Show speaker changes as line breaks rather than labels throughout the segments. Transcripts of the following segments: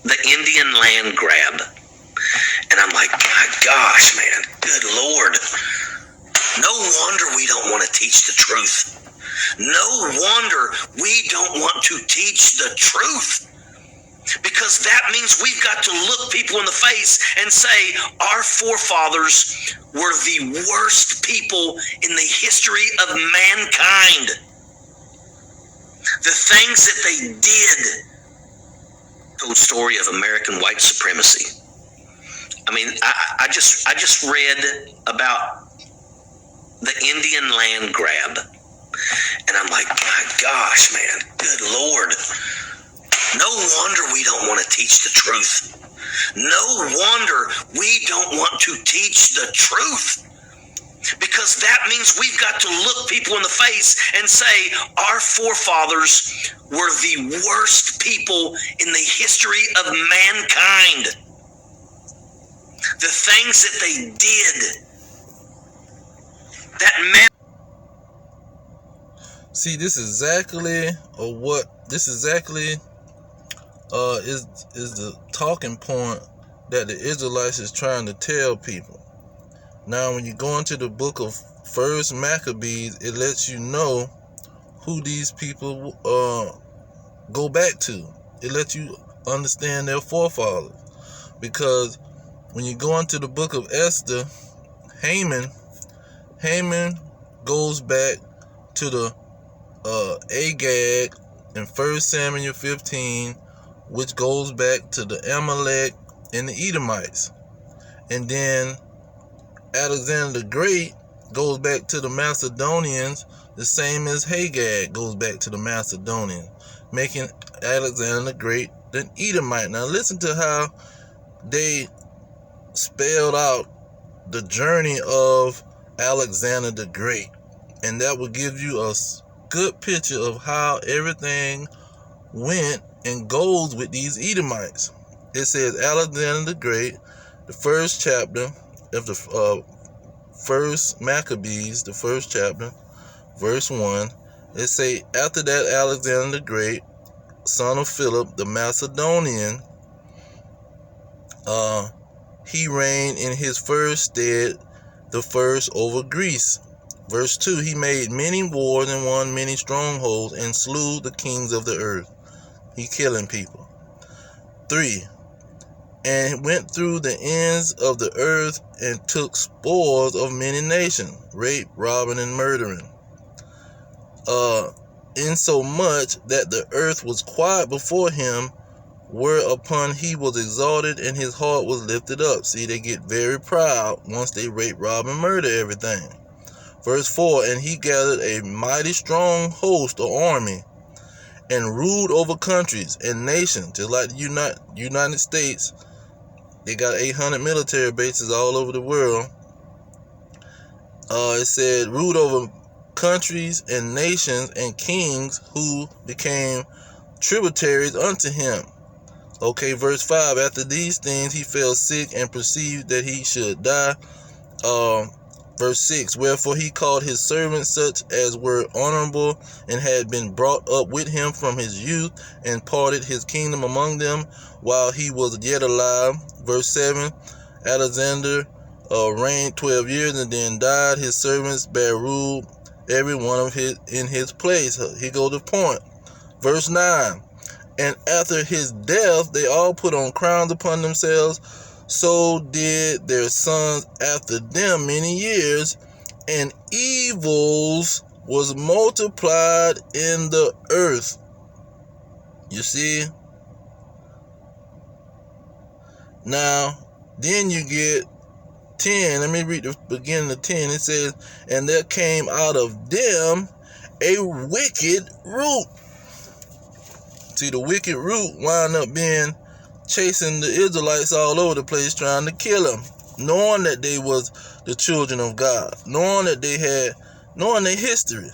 the Indian land grab. And I'm like, my gosh, man, good Lord. No wonder we don't want to teach the truth. No wonder we don't want to teach the truth. Because that means we've got to look people in the face and say, our forefathers were the worst people in the history of mankind. The things that they did. The story of American white supremacy. I mean, I just read about the Indian land grab, and I'm like, my gosh, man, good Lord. No wonder we don't want to teach the truth. No wonder we don't want to teach the truth. Because that means we've got to look people in the face and say, our forefathers were the worst people in the history of mankind. The things that they did. That man.
See, this is exactly is the talking point that the Israelites is trying to tell people. Now, when you go into the book of First Maccabees, it lets you know who these people go back to. It lets you understand their forefathers. Because when you go into the book of Esther, Haman goes back to the Agag in 1 Samuel 15, which goes back to the Amalek and the Edomites. And then Alexander the Great goes back to the Macedonians, the same as Hagag goes back to the Macedonians, making Alexander the Great an Edomite. Now listen to how they spelled out the journey of Alexander the Great, and that will give you a good picture of how everything went and goes with these Edomites. It says Alexander the Great, the first chapter of the first Maccabees, the first chapter, verse 1. It say, after that Alexander the Great, son of Philip the Macedonian, he reigned in his first stead, the first over Greece. Verse 2, he made many wars and won many strongholds and slew the kings of the earth. He killing people. 3, and went through the ends of the earth and took spoils of many nations, rape, robbing, and murdering. Insomuch that the earth was quiet before him, whereupon he was exalted and his heart was lifted up. See, they get very proud once they rape, rob, and murder everything. Verse 4, and he gathered a mighty strong host or army and ruled over countries and nations, just like the United States. They got 800 military bases all over the world. It said ruled over countries and nations and kings who became tributaries unto him. Okay, verse 5, after these things he fell sick and perceived that he should die. Verse 6, wherefore he called his servants such as were honorable and had been brought up with him from his youth, and parted his kingdom among them while he was yet alive. Verse 7, Alexander reigned 12 years and then died. His servants bare rule, every one of his in his place. Here goes the point. Verse 9, and after his death they all put on crowns upon themselves. So did their sons after them many years, and evils was multiplied in the earth. You see? Now, then you get 10. Let me read the beginning of 10. It says, and there came out of them a wicked root. See, the wicked root wound up being chasing the Israelites all over the place, trying to kill them, knowing that they was the children of God, knowing that they had, knowing their history.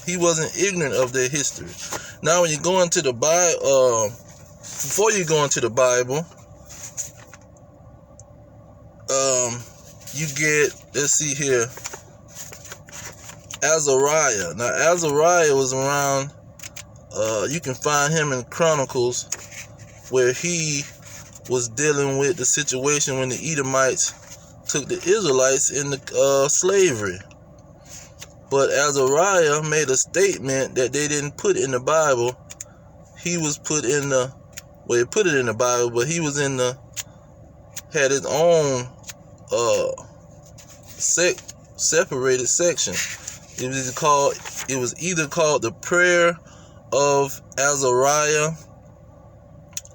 He wasn't ignorant of their history. Now, when you go into the Bible, before you go into the Bible, you get, let's see here, Azariah. Now, Azariah was around, you can find him in Chronicles, where he was dealing with the situation when the Edomites took the Israelites into slavery. But Azariah made a statement that they didn't put in the Bible. He was put in the, well, he put it in the Bible, but he was in the, had his own separated section. It was either called the prayer of Azariah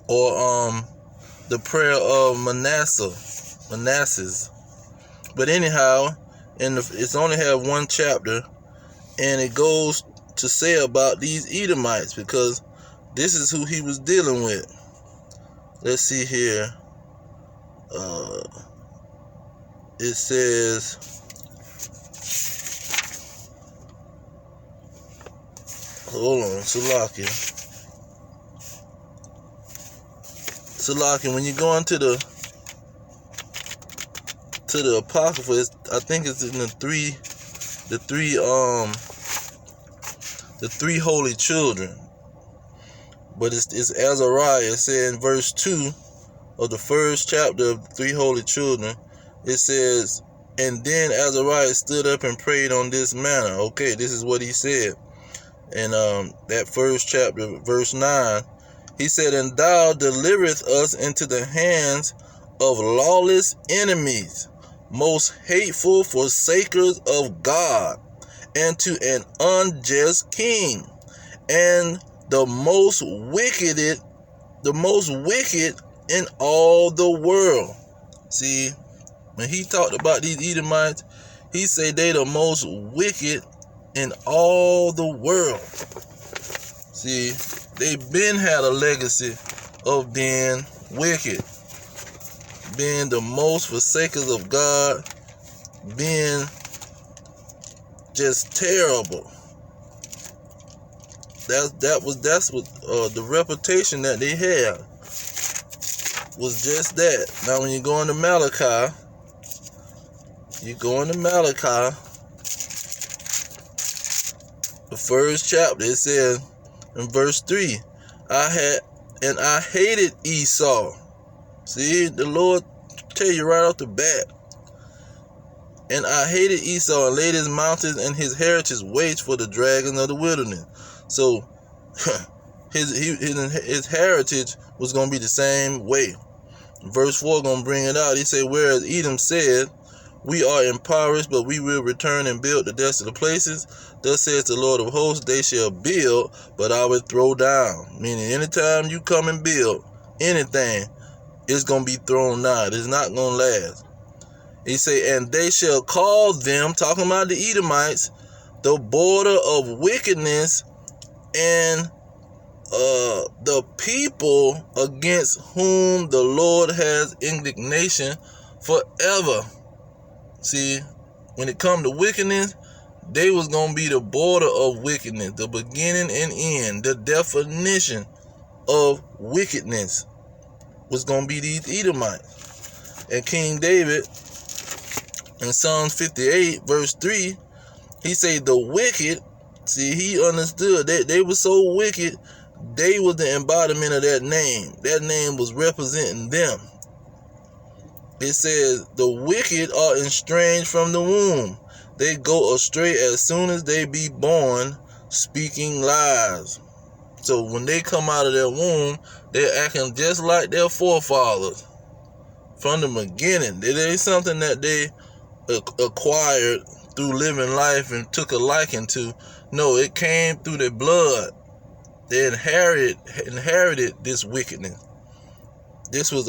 or the prayer of Manasseh. But anyhow, it's only have one chapter, and it goes to say about these Edomites, because this is who he was dealing with. Let's see here. It says, hold on, Salakia, when you go into the Apocrypha, I think it's in the three holy children. But it's Azariah. It says in verse 2 of the first chapter of the three holy children, it says, and then Azariah stood up and prayed on this manner. Okay, this is what he said. In that first chapter, verse 9, he said, and thou deliverest us into the hands of lawless enemies, most hateful forsakers of God, and to an unjust king, and the most wicked in all the world. See, when he talked about these Edomites, he said they the most wicked in all the world. See, they been had a legacy of being wicked, being the most forsakers of God, being just terrible. That's what the reputation that they had was just that. Now when you go into Malachi, the first chapter, it says in verse 3, I hated Esau. See, the Lord tell you right off the bat. And I hated Esau and laid his mountains and his heritage waste for the dragons of the wilderness. So his heritage was going to be the same way. Verse 4 going to bring it out. He said, whereas Edom said, we are impoverished, but we will return and build the desolate places. Thus says the Lord of hosts, they shall build, but I will throw down. Meaning anytime you come and build anything, it's going to be thrown down. It's not going to last. He say, and they shall call them, talking about the Edomites, the border of wickedness, and the people against whom the Lord has indignation forever. See, when it come to wickedness, they was going to be the border of wickedness, the beginning and end. The definition of wickedness was going to be these Edomites. And King David, in Psalms 58, verse 3, he say the wicked, see, he understood that they were so wicked, they was the embodiment of that name. That name was representing them. It says, the wicked are estranged from the womb. They go astray as soon as they be born, speaking lies. So when they come out of their womb, they're acting just like their forefathers. From the beginning, it ain't something that they acquired through living life and took a liking to. No, it came through their blood. They inherited this wickedness. This was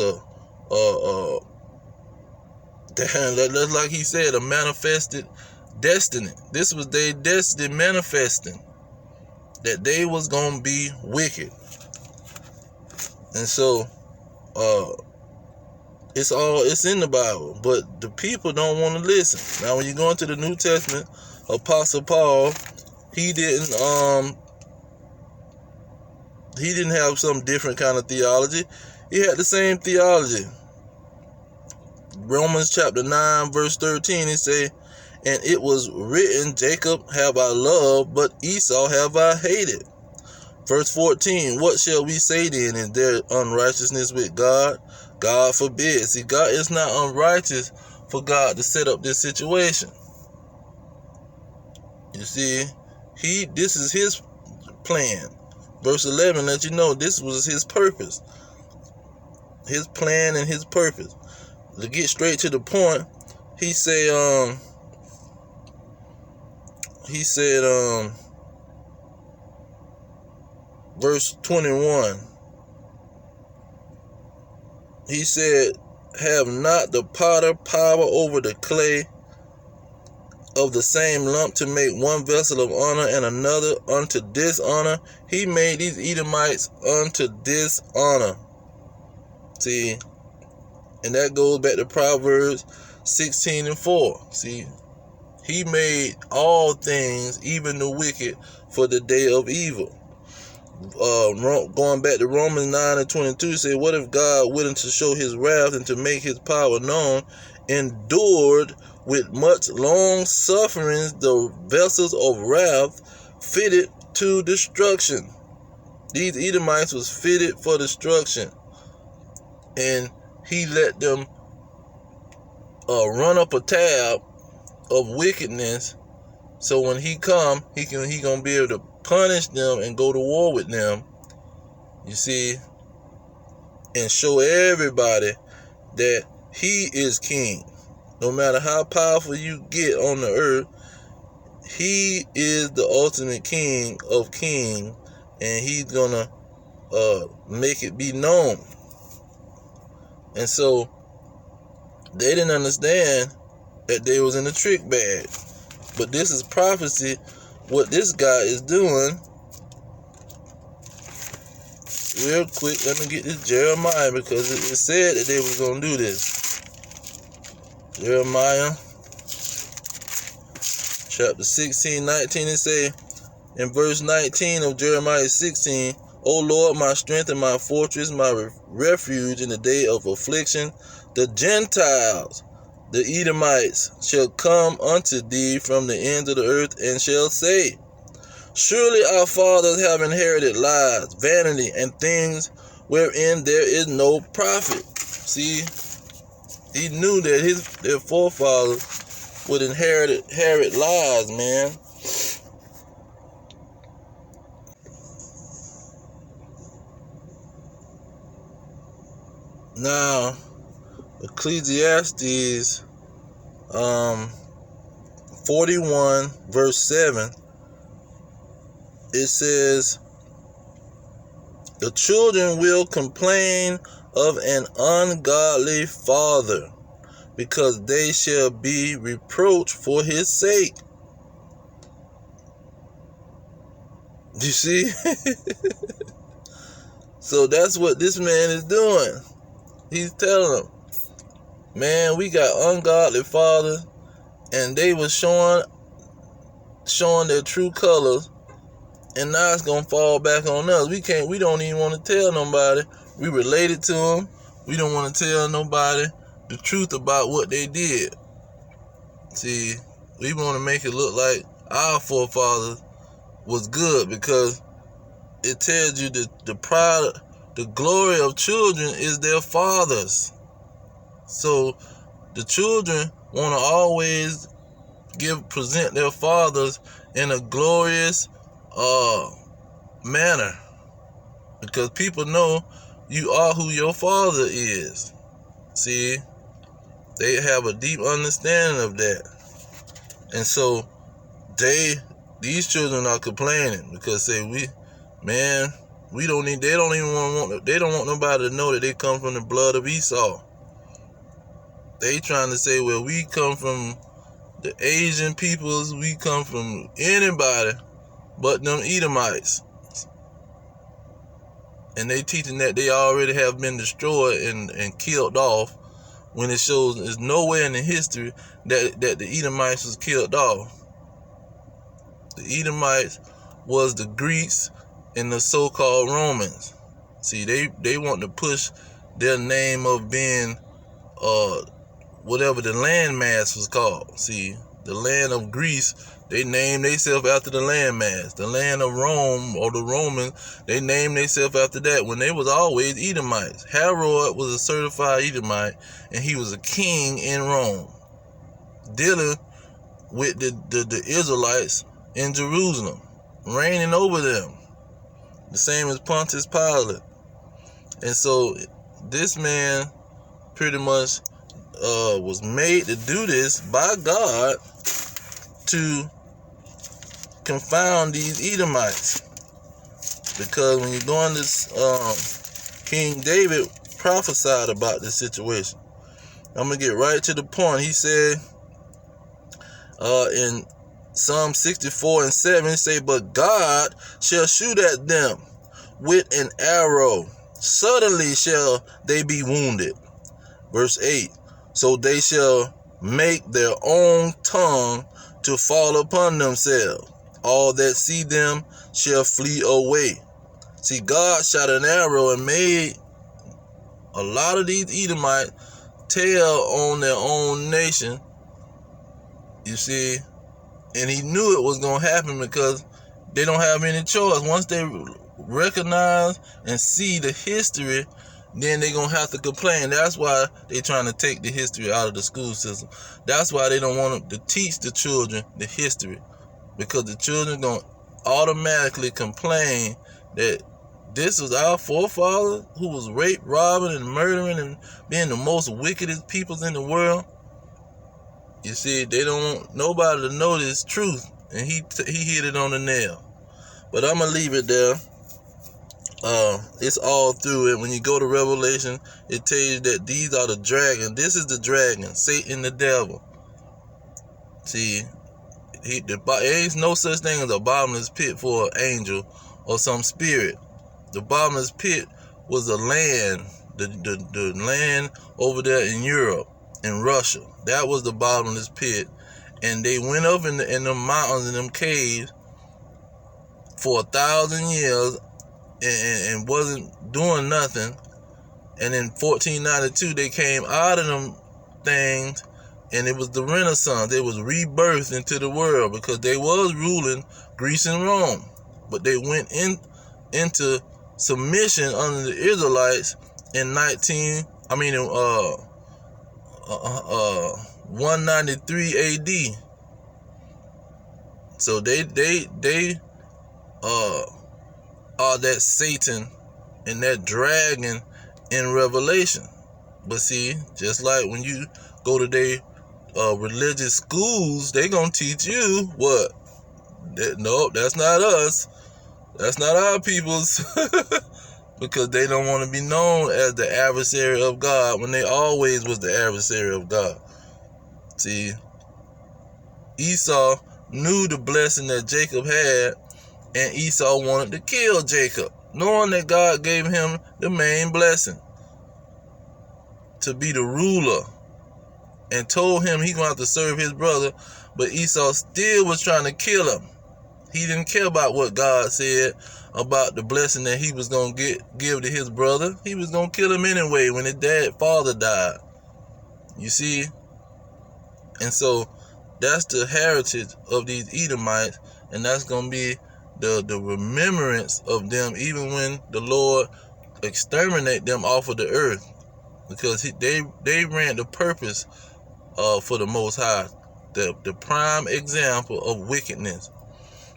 that's like he said, a manifested destiny. This was their destiny manifesting, that they was gonna be wicked. And so it's in the Bible, but the people don't want to listen. Now when you go into the New Testament, Apostle Paul, he didn't have some different kind of theology. He had the same theology. Romans chapter 9 verse 13, it say, and it was written, Jacob have I loved, but Esau have I hated. Verse 14, what shall we say then? Is there unrighteousness with God? God forbid. See, God is not unrighteous for God to set up this situation. You see, this is his plan. Verse 11 let you know this was his purpose. His plan and his purpose. To get straight to the point, he said, verse 21, he said, have not the potter power over the clay of the same lump to make one vessel of honor and another unto dishonor? He made these Edomites unto dishonor. See, and that goes back to Proverbs 16:4. See, he made all things, even the wicked, for the day of evil. Going back to Romans 9:22, say, what if God, willing to show his wrath and to make his power known, endured with much long sufferings the vessels of wrath fitted to destruction? These Edomites was fitted for destruction, and he let them run up a tab of wickedness, so when he come, he gonna be able to punish them and go to war with them. You see, and show everybody that he is king. No matter how powerful you get on the earth, he is the ultimate king of kings, and he's gonna make it be known. And so they didn't understand that they was in a trick bag. But this is prophecy. What this guy is doing, real quick, let me get this Jeremiah, because it said that they was going to do this. Jeremiah chapter 16:19, it say in verse 19 of Jeremiah 16, O Lord, my strength and my fortress, my refuge in the day of affliction, the Gentiles, the Edomites, shall come unto thee from the ends of the earth, and shall say, surely our fathers have inherited lies, vanity, and things wherein there is no profit. See, he knew that their forefathers would inherit lies, man. Now, Ecclesiastes 41 verse 7, it says, the children will complain of an ungodly father, because they shall be reproached for his sake. You see? So that's what this man is doing. He's telling them, man, we got ungodly fathers, and they were showing their true colors, and now it's gonna fall back on us. We don't even want to tell nobody we related to them. We don't want to tell nobody the truth about what they did. See, we want to make it look like our forefathers was good, because it tells you that the glory of children is their fathers. So the children want to always present their fathers in a glorious manner, because people know you are who your father is. See, they have a deep understanding of that, and so these children are complaining because they don't want nobody to know that they come from the blood of Esau. They trying to say, well, we come from the Asian peoples, we come from anybody but them Edomites. And they teaching that they already have been destroyed and killed off, when it shows there's nowhere in the history that the Edomites was killed off. The Edomites was the Greeks and the so-called Romans. See, they want to push their name of being whatever the landmass was called. See, the land of Greece They named themselves after the landmass, the land of Rome, or the Romans. They named themselves after that when they was always Edomites. Herod was a certified Edomite, and he was a king in Rome, dealing with the Israelites in Jerusalem, reigning over them, the same as Pontius Pilate. And so this man pretty much was made to do this by God to confound these Edomites. Because when you go on this, King David prophesied about this situation. I'm going to get right to the point. He said in Psalm 64:7, he say, "But God shall shoot at them with an arrow. Suddenly shall they be wounded." Verse 8, "So they shall make their own tongue to fall upon themselves. All that see them shall flee away." See, God shot an arrow and made a lot of these Edomites tell on their own nation. You see, and he knew it was going to happen because they don't have any choice. Once they recognize and see the history, then they're going to have to complain. That's why they're trying to take the history out of the school system. That's why they don't want to teach the children the history, because the children going to automatically complain that this was our forefather who was raped, robbing, and murdering, and being the most wickedest peoples in the world. You see, they don't want nobody to know this truth, and he hit it on the nail. But I'm going to leave it there. It's all through it. When you go to Revelation, it tells you that these are the dragon. This is the dragon, Satan the devil. See, there ain't no such thing as a bottomless pit for an angel or some spirit. The bottomless pit was a land, the land over there in Europe, in Russia. That was the bottomless pit. And they went up in the mountains, in them caves, for 1,000 years and wasn't doing nothing. And in 1492, they came out of them things, and it was the Renaissance. They was rebirthed into the world because they was ruling Greece and Rome. But they went into submission under the Israelites in 193 AD. So they are that Satan and that dragon in Revelation. But see, just like when you go to their religious schools, they gonna teach you what? Nope, that's not us. That's not our peoples. Because they don't want to be known as the adversary of God when they always was the adversary of God. See, Esau knew the blessing that Jacob had, and Esau wanted to kill Jacob, knowing that God gave him the main blessing to be the ruler, and told him he gonna have to serve his brother. But Esau still was trying to kill him. He didn't care about what God said about the blessing that he was going to give to his brother. He was going to kill him anyway when his father died. You see? And so that's the heritage of these Edomites, and that's going to be the remembrance of them even when the Lord exterminate them off of the earth, because they ran the purpose for the Most High, the prime example of wickedness.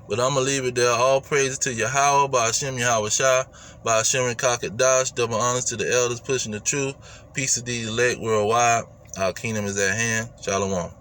But I'm going to leave it there. All praises to Yahweh, by Hashem Yahweh Shah, by Hashem Kakadash. Double honors to the elders pushing the truth. Peace to these elect worldwide. Our kingdom is at hand. Shalom.